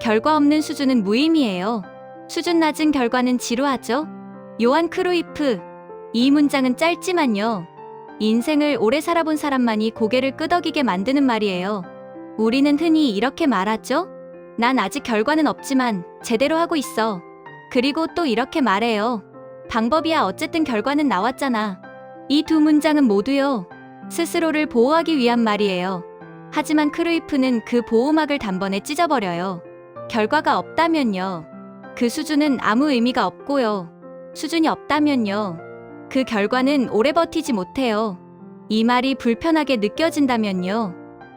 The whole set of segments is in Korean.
결과 없는 수준은 무의미해요. 수준 낮은 결과는 지루하죠? 요한 크루이프. 이 문장은 짧지만요. 인생을 오래 살아본 사람만이 고개를 끄덕이게 만드는 말이에요. 우리는 흔히 이렇게 말하죠? 난 아직 결과는 없지만 제대로 하고 있어. 그리고 또 이렇게 말해요. 방법이야 어쨌든 결과는 나왔잖아. 이 두 문장은 모두요. 스스로를 보호하기 위한 말이에요. 하지만 크루이프는 그 보호막을 단번에 찢어버려요. 결과가 없다면요. 그 수준은 아무 의미가 없고요. 수준이 없다면요. 그 결과는 오래 버티지 못해요. 이 말이 불편하게 느껴진다면요.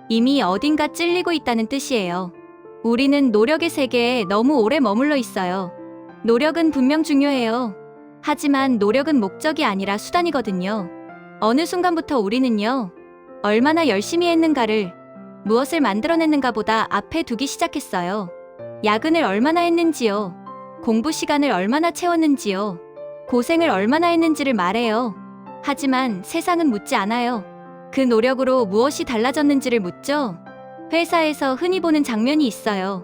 이미 어딘가 찔리고 있다는 뜻이에요. 우리는 노력의 세계에 너무 오래 머물러 있어요. 노력은 분명 중요해요. 하지만 노력은 목적이 아니라 수단이거든요. 어느 순간부터 우리는요. 얼마나 열심히 했는가를, 무엇을 만들어냈는가 보다 앞에 두기 시작했어요. 야근을 얼마나 했는지요. 공부 시간을 얼마나 채웠는지요. 고생을 얼마나 했는지를 말해요. 하지만 세상은 묻지 않아요. 그 노력으로 무엇이 달라졌는지를 묻죠. 회사에서 흔히 보는 장면이 있어요.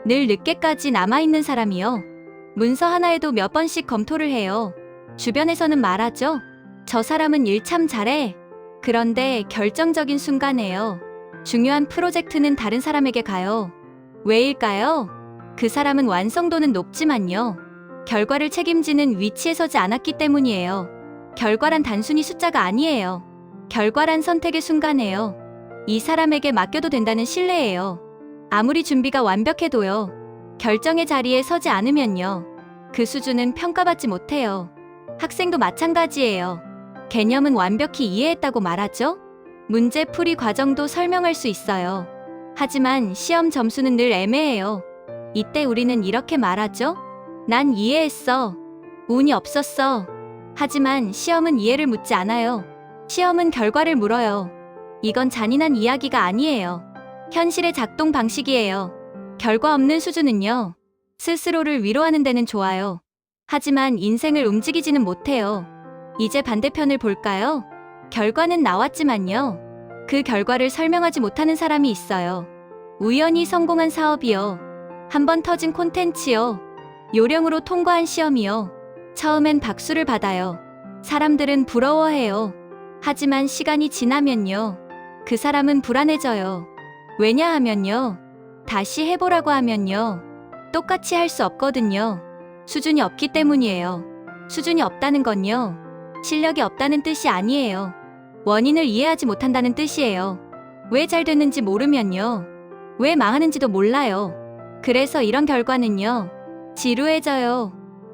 늘 늦게까지 남아있는 사람이요. 문서 하나에도 몇 번씩 검토를 해요. 주변에서는 말하죠. 저 사람은 일 참 잘해. 그런데 결정적인 순간에요. 중요한 프로젝트는 다른 사람에게 가요. 왜일까요? 그 사람은 완성도는 높지만요. 결과를 책임지는 위치에 서지 않았기 때문이에요. 결과란 단순히 숫자가 아니에요. 결과란 선택의 순간이에요. 이 사람에게 맡겨도 된다는 신뢰예요. 아무리 준비가 완벽해도요. 결정의 자리에 서지 않으면요. 그 수준은 평가받지 못해요. 학생도 마찬가지예요. 개념은 완벽히 이해했다고 말하죠? 문제 풀이 과정도 설명할 수 있어요. 하지만 시험 점수는 늘 애매해요. 이때 우리는 이렇게 말하죠? 난 이해했어. 운이 없었어. 하지만 시험은 이해를 묻지 않아요. 시험은 결과를 물어요. 이건 잔인한 이야기가 아니에요. 현실의 작동 방식이에요. 결과 없는 수준은요. 스스로를 위로하는 데는 좋아요. 하지만 인생을 움직이지는 못해요. 이제 반대편을 볼까요? 결과는 나왔지만요. 그 결과를 설명하지 못하는 사람이 있어요. 우연히 성공한 사업이요. 한번 터진 콘텐츠요. 요령으로 통과한 시험이요. 처음엔 박수를 받아요. 사람들은 부러워해요. 하지만 시간이 지나면요. 그 사람은 불안해져요. 왜냐하면요. 다시 해보라고 하면요. 똑같이 할 수 없거든요. 수준이 없기 때문이에요. 수준이 없다는 건요. 실력이 없다는 뜻이 아니에요. 원인을 이해하지 못한다는 뜻이에요. 왜 잘 됐는지 모르면요. 왜 망하는지도 몰라요. 그래서 이런 결과는요. 지루해져요.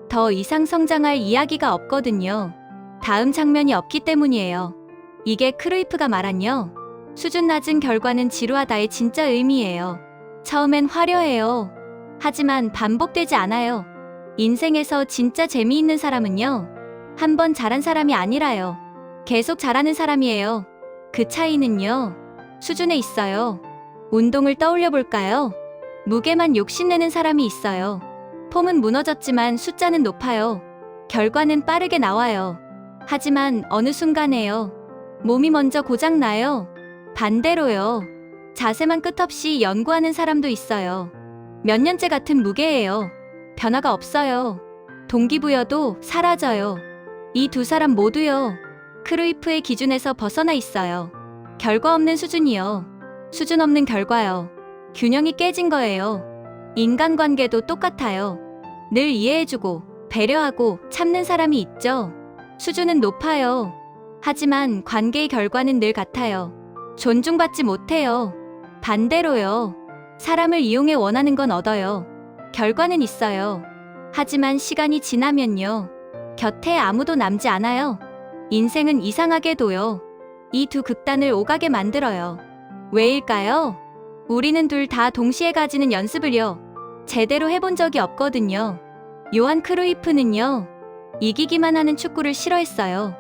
더 이상 성장할 이야기가 없거든요. 다음 장면이 없기 때문이에요. 이게 크루이프가 말한요. 수준 낮은 결과는 지루하다의 진짜 의미예요. 처음엔 화려해요. 하지만 반복되지 않아요. 인생에서 진짜 재미있는 사람은요. 한 번 잘한 사람이 아니라요. 계속 잘하는 사람이에요. 그 차이는요. 수준에 있어요. 운동을 떠올려 볼까요? 무게만 욕심내는 사람이 있어요. 폼은 무너졌지만 숫자는 높아요. 결과는 빠르게 나와요. 하지만 어느 순간에요. 몸이 먼저 고장나요. 반대로요. 자세만 끝없이 연구하는 사람도 있어요. 몇 년째 같은 무게예요. 변화가 없어요. 동기부여도 사라져요. 이 두 사람 모두요. 크루이프의 기준에서 벗어나 있어요. 결과 없는 수준이요. 수준 없는 결과요. 균형이 깨진 거예요. 인간관계도 똑같아요. 늘 이해해주고 배려하고 참는 사람이 있죠. 수준은 높아요. 하지만 관계의 결과는 늘 같아요. 존중받지 못해요. 반대로요. 사람을 이용해 원하는 건 얻어요. 결과는 있어요. 하지만 시간이 지나면요. 곁에 아무도 남지 않아요. 인생은 이상하게도요. 이 두 극단을 오가게 만들어요. 왜일까요? 우리는 둘 다 동시에 가지는 연습을요. 제대로 해본 적이 없거든요. 요한 크루이프는요. 이기기만 하는 축구를 싫어했어요.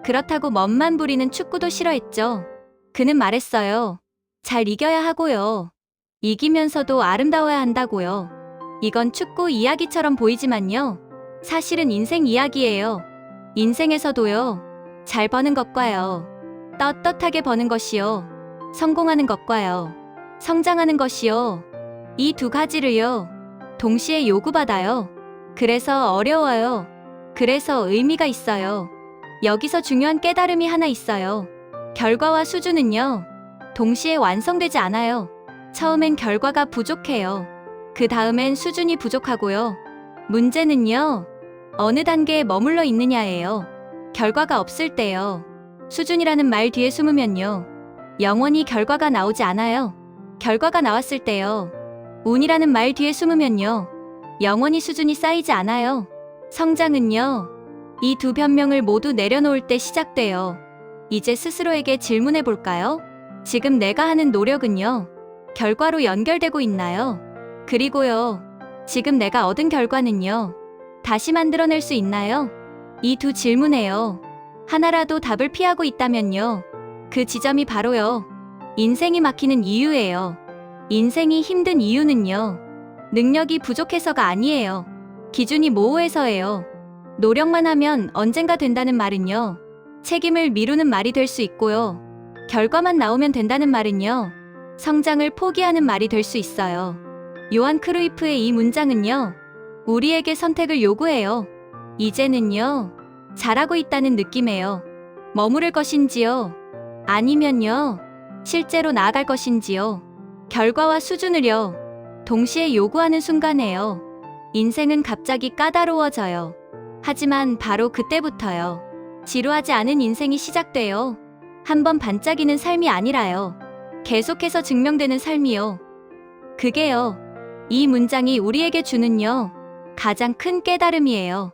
그렇다고 멋만 부리는 축구도 싫어했죠. 그는 말했어요. 잘 이겨야 하고요. 이기면서도 아름다워야 한다고요. 이건 축구 이야기처럼 보이지만요. 사실은 인생 이야기예요. 인생에서도요. 잘 버는 것과요. 떳떳하게 버는 것이요. 성공하는 것과요. 성장하는 것이요. 이 두 가지를요, 동시에 요구받아요. 그래서 어려워요. 그래서 의미가 있어요. 여기서 중요한 깨달음이 하나 있어요. 결과와 수준은요, 동시에 완성되지 않아요. 처음엔 결과가 부족해요. 그 다음엔 수준이 부족하고요. 문제는요, 어느 단계에 머물러 있느냐예요. 결과가 없을 때요. 수준이라는 말 뒤에 숨으면요, 영원히 결과가 나오지 않아요. 결과가 나왔을 때요. 운이라는 말 뒤에 숨으면요, 영원히 수준이 쌓이지 않아요. 성장은요, 이 두 변명을 모두 내려놓을 때 시작돼요. 이제 스스로에게 질문해 볼까요? 지금 내가 하는 노력은요, 결과로 연결되고 있나요? 그리고요, 지금 내가 얻은 결과는요, 다시 만들어낼 수 있나요? 이 두 질문에요, 하나라도 답을 피하고 있다면요, 그 지점이 바로요, 인생이 막히는 이유예요. 인생이 힘든 이유는요, 능력이 부족해서가 아니에요. 기준이 모호해서예요. 노력만 하면 언젠가 된다는 말은요, 책임을 미루는 말이 될 수 있고요. 결과만 나오면 된다는 말은요, 성장을 포기하는 말이 될 수 있어요. 요한 크루이프의 이 문장은요, 우리에게 선택을 요구해요. 이제는요, 잘하고 있다는 느낌이에요. 머무를 것인지요? 아니면요, 실제로 나아갈 것인지요? 결과와 수준을요, 동시에 요구하는 순간에요, 인생은 갑자기 까다로워져요. 하지만 바로 그때부터요, 지루하지 않은 인생이 시작돼요. 한번 반짝이는 삶이 아니라요, 계속해서 증명되는 삶이요. 그게요, 이 문장이 우리에게 주는요, 가장 큰 깨달음이에요.